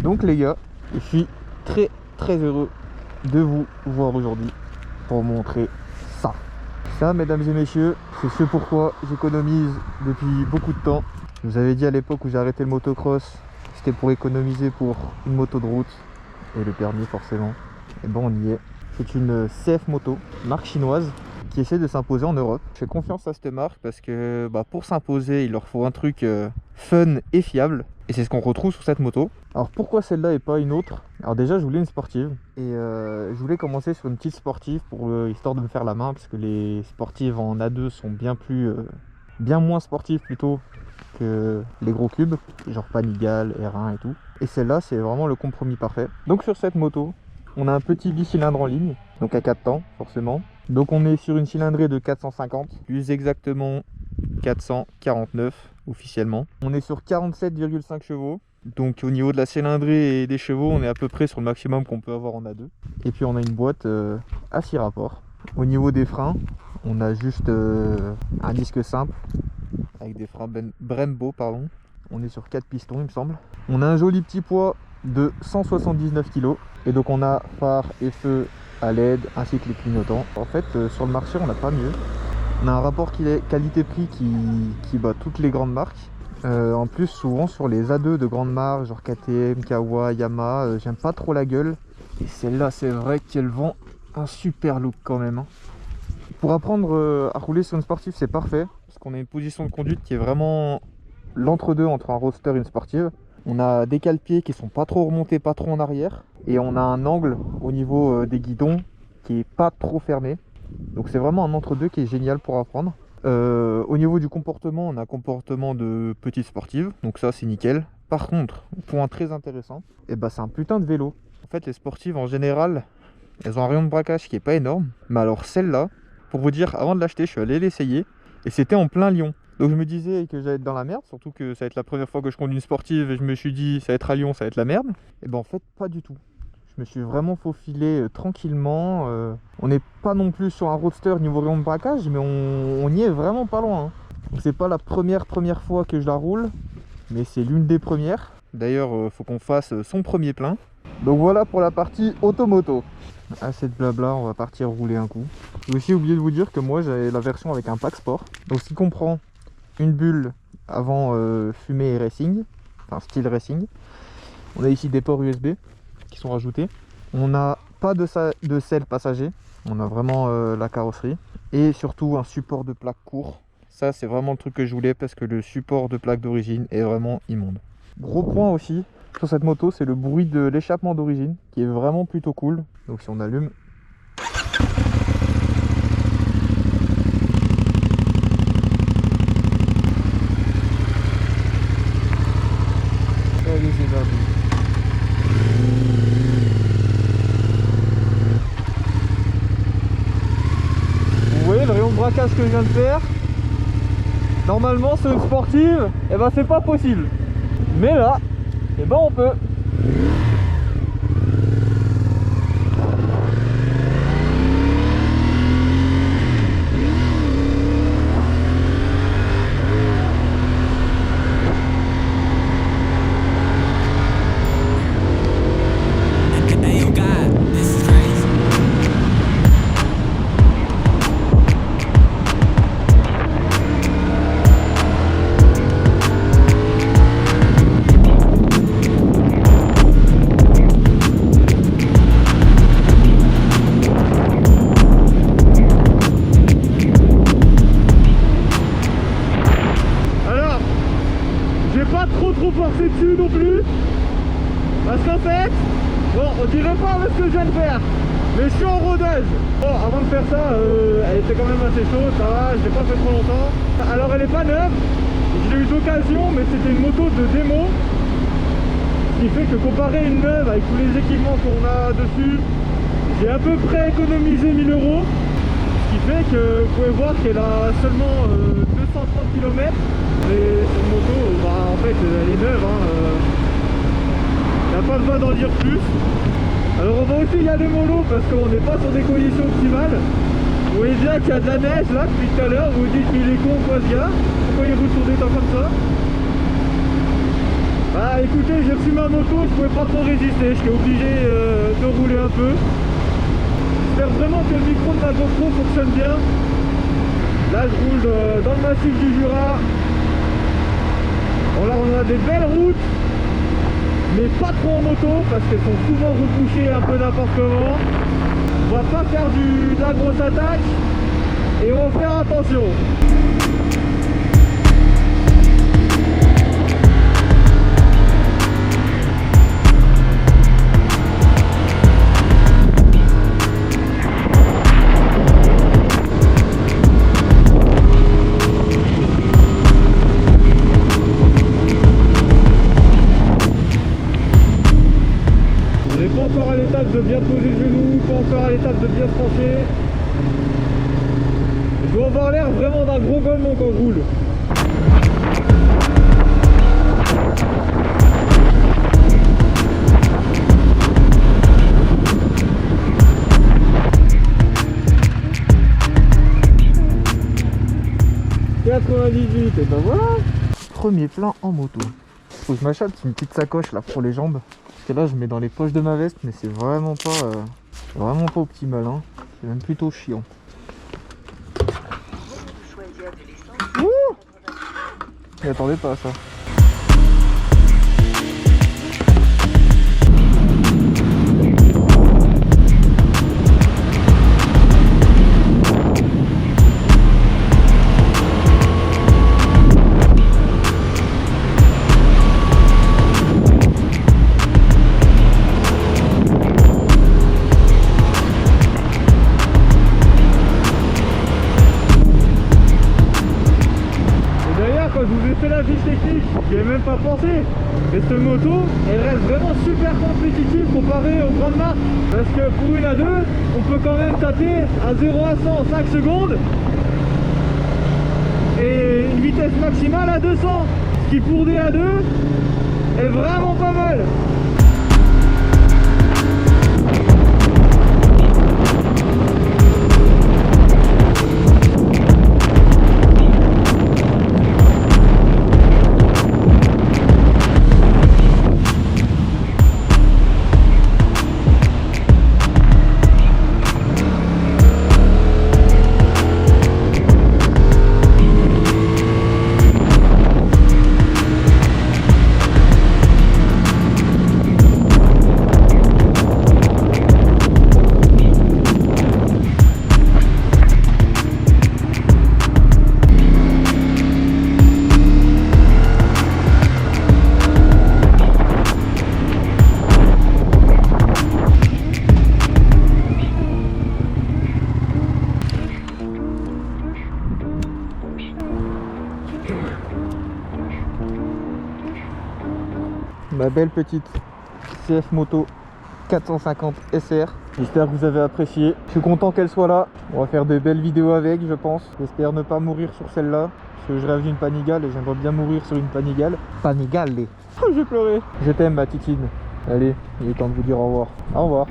Donc les gars, je suis très heureux de vous voir aujourd'hui pour montrer ça. Ça, mesdames et messieurs, c'est ce pourquoi j'économise depuis beaucoup de temps. Je vous avais dit à l'époque où j'ai arrêté le motocross, c'était pour économiser pour une moto de route et le permis forcément. Et bon, on y est. C'est une CF moto, marque chinoise, qui essaie de s'imposer en Europe. Je fais confiance à cette marque parce que pour s'imposer, il leur faut un truc fun et fiable. Et c'est ce qu'on retrouve sur cette moto. Alors pourquoi celle-là et pas une autre? Alors déjà, je voulais une sportive. Et je voulais commencer sur une petite sportive pour histoire de me faire la main. Parce que les sportives en A2 sont bien moins sportives plutôt que les gros cubes. Genre Panigale, R1 et tout. Et celle-là, c'est vraiment le compromis parfait. Donc sur cette moto, on a un petit bicylindre en ligne. Donc à 4 temps, forcément. Donc on est sur une cylindrée de 450, plus exactement 449 officiellement. On est sur 47,5 chevaux. Donc au niveau de la cylindrée et des chevaux, on est à peu près sur le maximum qu'on peut avoir en A2. Et puis on a une boîte à 6 rapports. Au niveau des freins, on a juste un disque simple avec des freins Brembo, pardon. On est sur 4 pistons il me semble. On a un joli petit poids de 179 kg. Et donc on a phare et feu à LED ainsi que les clignotants. En fait sur le marché on n'a pas mieux. On a un rapport qualité-prix qui bat toutes les grandes marques. En plus souvent sur les A2 de grandes marques genre KTM, Kawa, Yamaha, j'aime pas trop la gueule. Et celle-là c'est vrai qu'elle vend un super look quand même. Pour apprendre à rouler sur une sportive c'est parfait. Parce qu'on a une position de conduite qui est vraiment l'entre-deux entre un roadster et une sportive. On a des cale-pieds qui sont pas trop remontés, pas trop en arrière. Et on a un angle au niveau des guidons qui est pas trop fermé. Donc c'est vraiment un entre-deux qui est génial pour apprendre. Au niveau du comportement, on a un comportement de petite sportive. Donc ça c'est nickel. Par contre, point très intéressant, c'est un putain de vélo. En fait les sportives en général, elles ont un rayon de braquage qui est pas énorme. Mais alors celle-là, pour vous dire, avant de l'acheter, je suis allé l'essayer. Et c'était en plein Lyon. Donc je me disais que j'allais être dans la merde, surtout que ça va être la première fois que je conduis une sportive et je me suis dit ça va être à Lyon, ça va être la merde. Et en fait pas du tout. Je me suis vraiment faufilé tranquillement. On n'est pas non plus sur un roadster niveau rayon de braquage, mais on y est vraiment pas loin. Donc c'est pas la première fois que je la roule, mais c'est l'une des premières. D'ailleurs faut qu'on fasse son premier plein. Donc voilà pour la partie automoto. Assez de blabla, on va partir rouler un coup. J'ai aussi oublié de vous dire que moi j'ai la version avec un pack sport. Donc ce qui comprend une bulle avant fumée et racing, enfin style racing. On a ici des ports USB qui sont rajoutés. On n'a pas de selle passager, on a vraiment la carrosserie. Et surtout un support de plaque court. Ça c'est vraiment le truc que je voulais parce que le support de plaque d'origine est vraiment immonde. Gros point aussi sur cette moto, c'est le bruit de l'échappement d'origine qui est vraiment plutôt cool. Donc si on allume, allez, c'est parti. Vous voyez le rayon de braquage que je viens de faire? Normalement sur une sportive, c'est pas possible. Mais là, on peut. Forcer dessus non plus parce qu'en fait on dirait pas ce que je viens de faire, mais je suis en rodage. Avant de faire ça elle était quand même assez chaude, ça va, je l'ai pas fait trop longtemps. Alors elle est pas neuve, je l'ai eu d'occasion, mais c'était une moto de démo, ce qui fait que comparé à une neuve avec tous les équipements qu'on a dessus, j'ai à peu près économisé 1000 €, ce qui fait que vous pouvez voir qu'elle a seulement 230 km. Mais cette moto, en fait, elle est neuve, il n'y a pas besoin d'en dire plus. Alors on va aussi y aller mollo parce qu'on n'est pas sur des conditions optimales. Vous voyez bien qu'il y a de la neige là depuis tout à l'heure, vous vous dites qu'il est con quoi ce gars, pourquoi il roule sur des temps comme ça? Bah écoutez, j'ai reçu ma moto, je pouvais pas trop résister, j'étais obligé de rouler un peu. J'espère vraiment que le micro de ma GoPro fonctionne bien. Là je roule dans le massif du Jura. Bon là on a des belles routes, mais pas trop en moto parce qu'elles sont souvent rebouchées un peu n'importe comment. On va pas faire de la grosse attaque et on va faire attention. De bien poser le genou, pas encore à l'étape de bien trancher. Je dois avoir l'air vraiment d'un gros golemon quand je roule. « 98 et ben voilà. Premier plein en moto. Faut que je m'achète une petite sacoche là pour les jambes. Parce que là je mets dans les poches de ma veste, mais c'est vraiment pas optimal, hein. C'est même plutôt chiant. Ouh, je m'attendais pas à ça. La fiche technique, j'y ai même pas pensé, mais cette moto elle reste vraiment super compétitive comparée aux grandes marques, parce que pour une A2 on peut quand même taper à 0 à 100 en 5 secondes et une vitesse maximale à 200, ce qui pour des A2 est vraiment pas mal. Ma belle petite CF Moto 450 SR. J'espère que vous avez apprécié. Je suis content qu'elle soit là. On va faire de belles vidéos avec, je pense. J'espère ne pas mourir sur celle-là. Parce que je rêve d'une Panigale et j'aimerais bien mourir sur une Panigale. Panigale. Oh, j'ai pleuré. Je t'aime ma titine. Allez, il est temps de vous dire au revoir. Au revoir.